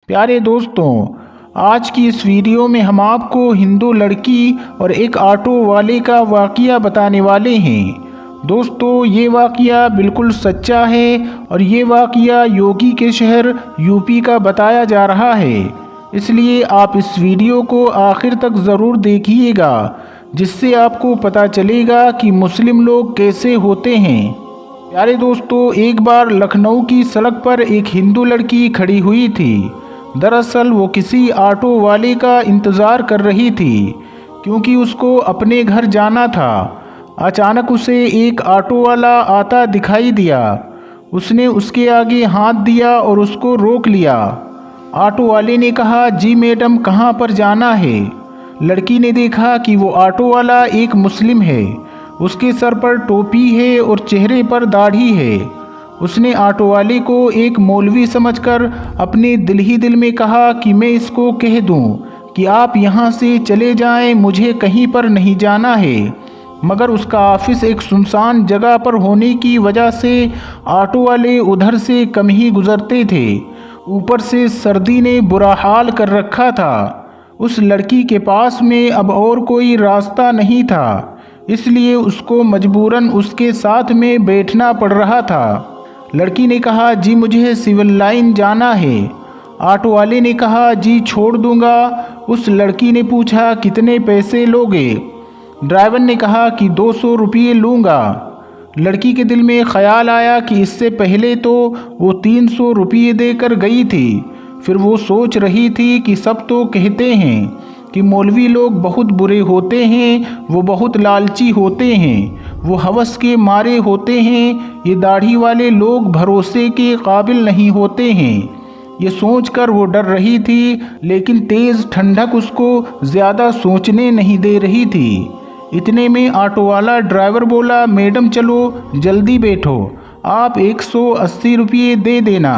प्यारे दोस्तों, आज की इस वीडियो में हम आपको हिंदू लड़की और एक ऑटो वाले का वाक़या बताने वाले हैं। दोस्तों, ये वाक़या बिल्कुल सच्चा है और ये वाक़या योगी के शहर यूपी का बताया जा रहा है। इसलिए आप इस वीडियो को आखिर तक ज़रूर देखिएगा, जिससे आपको पता चलेगा कि मुस्लिम लोग कैसे होते हैं। प्यारे दोस्तों, एक बार लखनऊ की सड़क पर एक हिंदू लड़की खड़ी हुई थी। दरअसल वो किसी ऑटो वाले का इंतज़ार कर रही थी, क्योंकि उसको अपने घर जाना था। अचानक उसे एक ऑटो वाला आता दिखाई दिया। उसने उसके आगे हाथ दिया और उसको रोक लिया। ऑटो वाले ने कहा, जी मैडम, कहाँ पर जाना है? लड़की ने देखा कि वो ऑटो वाला एक मुस्लिम है। उसके सर पर टोपी है और चेहरे पर दाढ़ी है। उसने ऑटो वाले को एक मौलवी समझकर अपने दिल ही दिल में कहा कि मैं इसको कह दूं कि आप यहाँ से चले जाएं, मुझे कहीं पर नहीं जाना है। मगर उसका ऑफिस एक सुनसान जगह पर होने की वजह से ऑटो वाले उधर से कम ही गुजरते थे। ऊपर से सर्दी ने बुरा हाल कर रखा था। उस लड़की के पास में अब और कोई रास्ता नहीं था, इसलिए उसको मजबूरन उसके साथ में बैठना पड़ रहा था। लड़की ने कहा, जी मुझे सिविल लाइन जाना है। ऑटो वाले ने कहा, जी छोड़ दूंगा। उस लड़की ने पूछा, कितने पैसे लोगे? ड्राइवर ने कहा कि 200 रुपये लूँगा। लड़की के दिल में ख्याल आया कि इससे पहले तो वो 300 रुपये देकर गई थी। फिर वो सोच रही थी कि सब तो कहते हैं कि मौलवी लोग बहुत बुरे होते हैं, वो बहुत लालची होते हैं, वो हवस के मारे होते हैं, ये दाढ़ी वाले लोग भरोसे के काबिल नहीं होते हैं। ये सोचकर वो डर रही थी, लेकिन तेज़ ठंडक उसको ज़्यादा सोचने नहीं दे रही थी। इतने में ऑटो वाला ड्राइवर बोला, मैडम चलो जल्दी बैठो, आप 180 रुपये दे देना।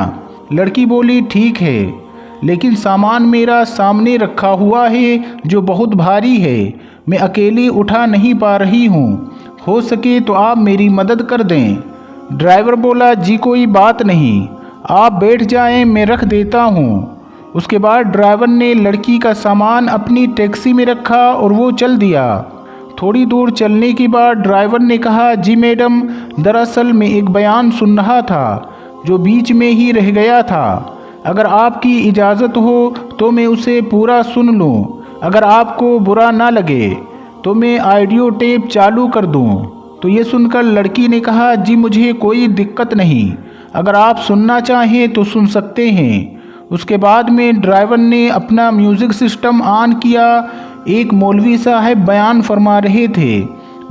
लड़की बोली, ठीक है, लेकिन सामान मेरा सामने रखा हुआ है जो बहुत भारी है, मैं अकेली उठा नहीं पा रही हूँ, हो सके तो आप मेरी मदद कर दें। ड्राइवर बोला, जी कोई बात नहीं, आप बैठ जाएं, मैं रख देता हूँ। उसके बाद ड्राइवर ने लड़की का सामान अपनी टैक्सी में रखा और वो चल दिया। थोड़ी दूर चलने के बाद ड्राइवर ने कहा, जी मैडम, दरअसल मैं एक बयान सुन रहा था जो बीच में ही रह गया था। अगर आपकी इजाज़त हो तो मैं उसे पूरा सुन लूं। अगर आपको बुरा ना लगे तो मैं ऑडियो टेप चालू कर दूं। तो ये सुनकर लड़की ने कहा, जी मुझे कोई दिक्कत नहीं, अगर आप सुनना चाहें तो सुन सकते हैं। उसके बाद में ड्राइवर ने अपना म्यूज़िक सिस्टम ऑन किया। एक मौलवी साहब बयान फरमा रहे थे।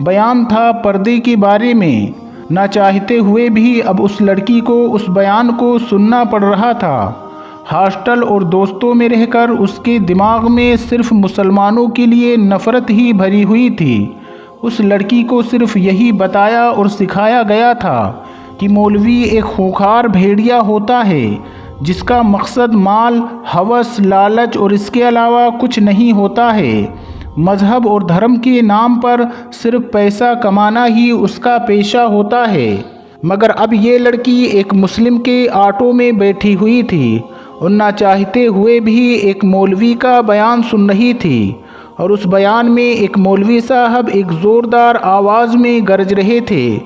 बयान था पर्दे के बारे में। ना चाहते हुए भी अब उस लड़की को उस बयान को सुनना पड़ रहा था। हॉस्टल और दोस्तों में रहकर उसके दिमाग में सिर्फ मुसलमानों के लिए नफ़रत ही भरी हुई थी। उस लड़की को सिर्फ यही बताया और सिखाया गया था कि मौलवी एक खूंखार भेड़िया होता है, जिसका मकसद माल, हवस, लालच और इसके अलावा कुछ नहीं होता है। मज़हब और धर्म के नाम पर सिर्फ पैसा कमाना ही उसका पेशा है। मगर अब ये लड़की एक मुस्लिम के ऑटो में बैठी हुई थी और ना चाहते हुए भी एक मौलवी का बयान सुन रही थी। और उस बयान में एक मौलवी साहब एक ज़ोरदार आवाज़ में गरज रहे थे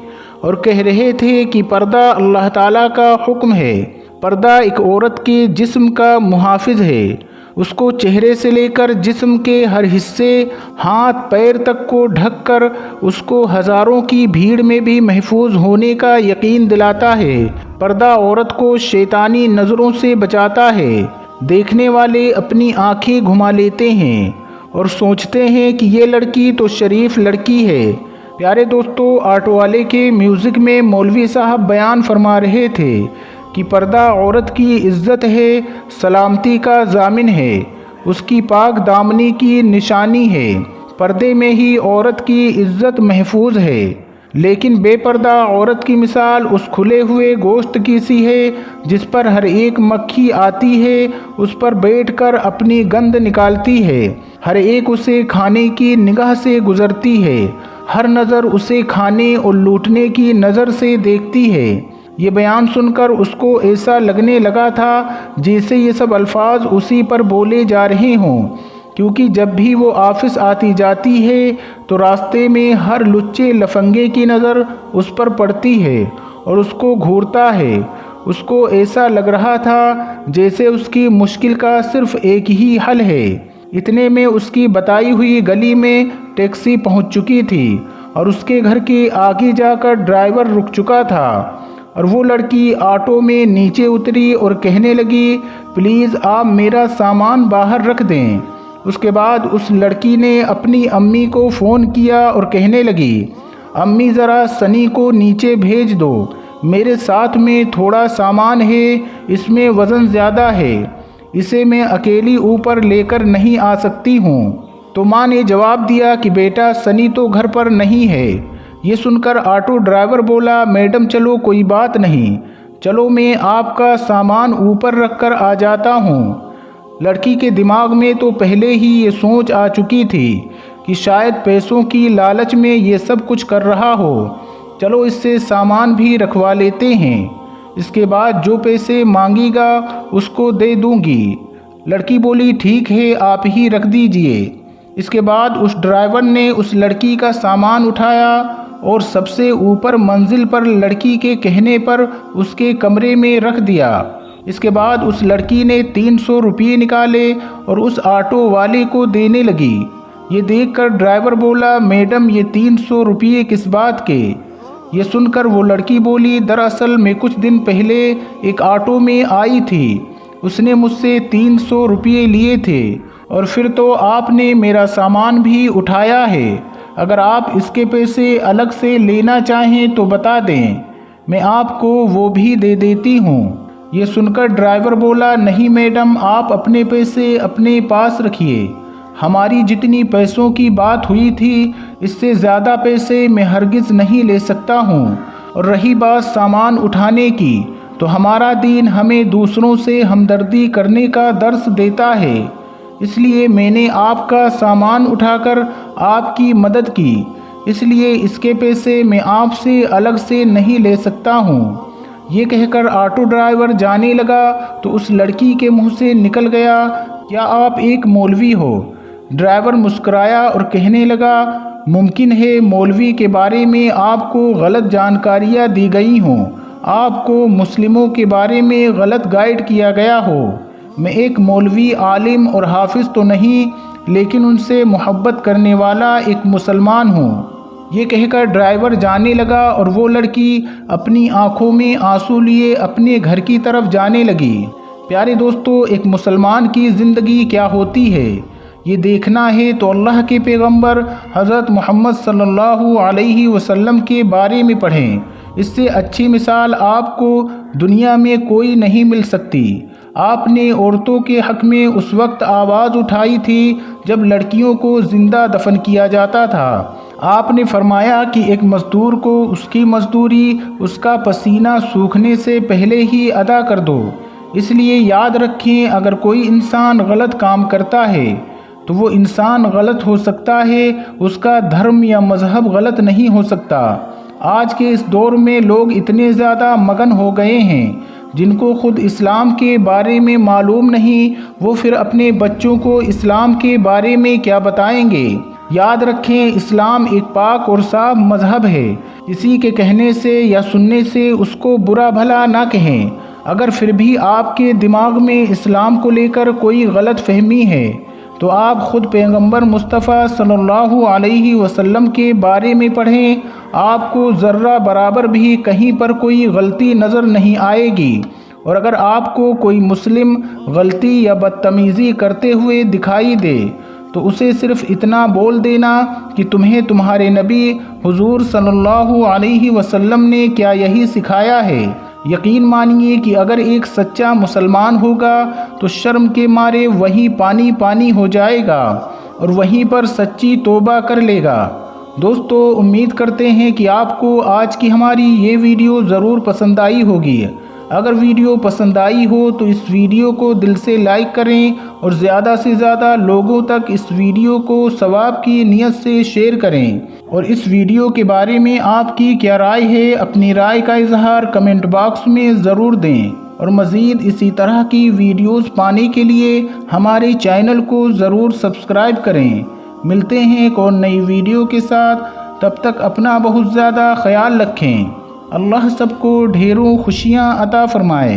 और कह रहे थे कि पर्दा अल्लाह ताला का हुक्म है। पर्दा एक औरत के जिस्म का मुहाफिज है। उसको चेहरे से लेकर जिस्म के हर हिस्से, हाथ पैर तक को ढककर उसको हज़ारों की भीड़ में भी महफूज होने का यकीन दिलाता है। पर्दा औरत को शैतानी नज़रों से बचाता है। देखने वाले अपनी आंखें घुमा लेते हैं और सोचते हैं कि ये लड़की तो शरीफ लड़की है। प्यारे दोस्तों, ऑटो वाले के म्यूज़िक में मौलवी साहब बयान फरमा रहे थे कि पर्दा औरत की इज़्ज़त है, सलामती का ज़ामिन है, उसकी पाक दामनी की निशानी है। पर्दे में ही औरत की इज़्ज़त महफूज है। लेकिन बेपर्दा औरत की मिसाल उस खुले हुए गोश्त की सी है जिस पर हर एक मक्खी आती है, उस पर बैठकर अपनी गंध निकालती है। हर एक उसे खाने की निगाह से गुज़रती है। हर नज़र उसे खाने और लूटने की नज़र से देखती है। ये बयान सुनकर उसको ऐसा लगने लगा था जैसे ये सब अल्फाज उसी पर बोले जा रहे हों, क्योंकि जब भी वो ऑफिस आती जाती है तो रास्ते में हर लुच्चे लफंगे की नज़र उस पर पड़ती है और उसको घूरता है। उसको ऐसा लग रहा था जैसे उसकी मुश्किल का सिर्फ एक ही हल है। इतने में उसकी बताई हुई गली में टैक्सी पहुंच चुकी थी और उसके घर के आगे जाकर ड्राइवर रुक चुका था और वो लड़की ऑटो में नीचे उतरी और कहने लगी, प्लीज़ आप मेरा सामान बाहर रख दें। उसके बाद उस लड़की ने अपनी अम्मी को फ़ोन किया और कहने लगी, अम्मी ज़रा सनी को नीचे भेज दो, मेरे साथ में थोड़ा सामान है, इसमें वज़न ज़्यादा है, इसे मैं अकेली ऊपर लेकर नहीं आ सकती हूँ। तो माँ ने जवाब दिया कि बेटा सनी तो घर पर नहीं है। ये सुनकर ऑटो ड्राइवर बोला, मैडम चलो कोई बात नहीं, चलो मैं आपका सामान ऊपर रख कर आ जाता हूँ। लड़की के दिमाग में तो पहले ही ये सोच आ चुकी थी कि शायद पैसों की लालच में ये सब कुछ कर रहा हो, चलो इससे सामान भी रखवा लेते हैं, इसके बाद जो पैसे मांगेगा उसको दे दूंगी। लड़की बोली, ठीक है आप ही रख दीजिए। इसके बाद उस ड्राइवर ने उस लड़की का सामान उठाया और सबसे ऊपर मंजिल पर लड़की के कहने पर उसके कमरे में रख दिया। इसके बाद उस लड़की ने 300 रुपये निकाले और उस ऑटो वाले को देने लगी। ये देखकर ड्राइवर बोला, मैडम ये 300 रुपये किस बात के? ये सुनकर वो लड़की बोली, दरअसल मैं कुछ दिन पहले एक ऑटो में आई थी, उसने मुझसे 300 रुपये लिए थे और फिर तो आपने मेरा सामान भी उठाया है। अगर आप इसके पैसे अलग से लेना चाहें तो बता दें, मैं आपको वो भी दे देती हूँ। ये सुनकर ड्राइवर बोला, नहीं मैडम आप अपने पैसे अपने पास रखिए, हमारी जितनी पैसों की बात हुई थी इससे ज़्यादा पैसे मैं हरगिज़ नहीं ले सकता हूँ। और रही बात सामान उठाने की, तो हमारा दीन हमें दूसरों से हमदर्दी करने का दर्स देता है, इसलिए मैंने आपका सामान उठाकर आपकी मदद की, इसलिए इसके पैसे मैं आपसे अलग से नहीं ले सकता हूँ। ये कहकर ऑटो ड्राइवर जाने लगा तो उस लड़की के मुंह से निकल गया, क्या आप एक मौलवी हो? ड्राइवर मुस्कुराया और कहने लगा, मुमकिन है मौलवी के बारे में आपको गलत जानकारियाँ दी गई हों, आपको मुस्लिमों के बारे में गलत गाइड किया गया हो। मैं एक मौलवी आलिम और हाफिज़ तो नहीं, लेकिन उनसे मोहब्बत करने वाला एक मुसलमान हूँ। ये कहकर ड्राइवर जाने लगा और वो लड़की अपनी आंखों में आंसू लिए अपने घर की तरफ जाने लगी। प्यारे दोस्तों, एक मुसलमान की ज़िंदगी क्या होती है ये देखना है तो अल्लाह के पैगंबर हज़रत मोहम्मद सल्लल्लाहु अलैहि वसल्लम के बारे में पढ़ें। इससे अच्छी मिसाल आपको दुनिया में कोई नहीं मिल सकती। आपने औरतों के हक़ में उस वक्त आवाज़ उठाई थी जब लड़कियों को ज़िंदा दफन किया जाता था। आपने फरमाया कि एक मज़दूर को उसकी मज़दूरी उसका पसीना सूखने से पहले ही अदा कर दो। इसलिए याद रखें, अगर कोई इंसान गलत काम करता है तो वो इंसान गलत हो सकता है, उसका धर्म या मज़हब गलत नहीं हो सकता। आज के इस दौर में लोग इतने ज़्यादा मगन हो गए हैं, जिनको खुद इस्लाम के बारे में मालूम नहीं, वो फिर अपने बच्चों को इस्लाम के बारे में क्या बताएंगे। याद रखें, इस्लाम एक पाक और साफ मज़हब है। किसी के कहने से या सुनने से उसको बुरा भला ना कहें। अगर फिर भी आपके दिमाग में इस्लाम को लेकर कोई गलत फहमी है तो आप ख़ुद पैगंबर मुस्तफ़ा सल्लल्लाहु अलैहि वसल्लम के बारे में पढ़ें, आपको ज़र्रा बराबर भी कहीं पर कोई गलती नज़र नहीं आएगी। और अगर आपको कोई मुस्लिम गलती या बदतमीज़ी करते हुए दिखाई दे तो उसे सिर्फ़ इतना बोल देना कि तुम्हें तुम्हारे नबी हुजूर सल्लल्लाहु अलैहि वसल्लम ने क्या यही सिखाया है। यकीन मानिए कि अगर एक सच्चा मुसलमान होगा तो शर्म के मारे वहीं पानी पानी हो जाएगा और वहीं पर सच्ची तौबा कर लेगा। दोस्तों, उम्मीद करते हैं कि आपको आज की हमारी ये वीडियो ज़रूर पसंद आई होगी। अगर वीडियो पसंद आई हो तो इस वीडियो को दिल से लाइक करें और ज़्यादा से ज़्यादा लोगों तक इस वीडियो को सवाब की नीयत से शेयर करें। और इस वीडियो के बारे में आपकी क्या राय है, अपनी राय का इजहार कमेंट बॉक्स में ज़रूर दें। और मज़ीद इसी तरह की वीडियोस पाने के लिए हमारे चैनल को ज़रूर सब्सक्राइब करें। मिलते हैं एक और नई वीडियो के साथ, तब तक अपना बहुत ज़्यादा ख्याल रखें। अल्लाह सबको ढेरों खुशियाँ अता फरमाए।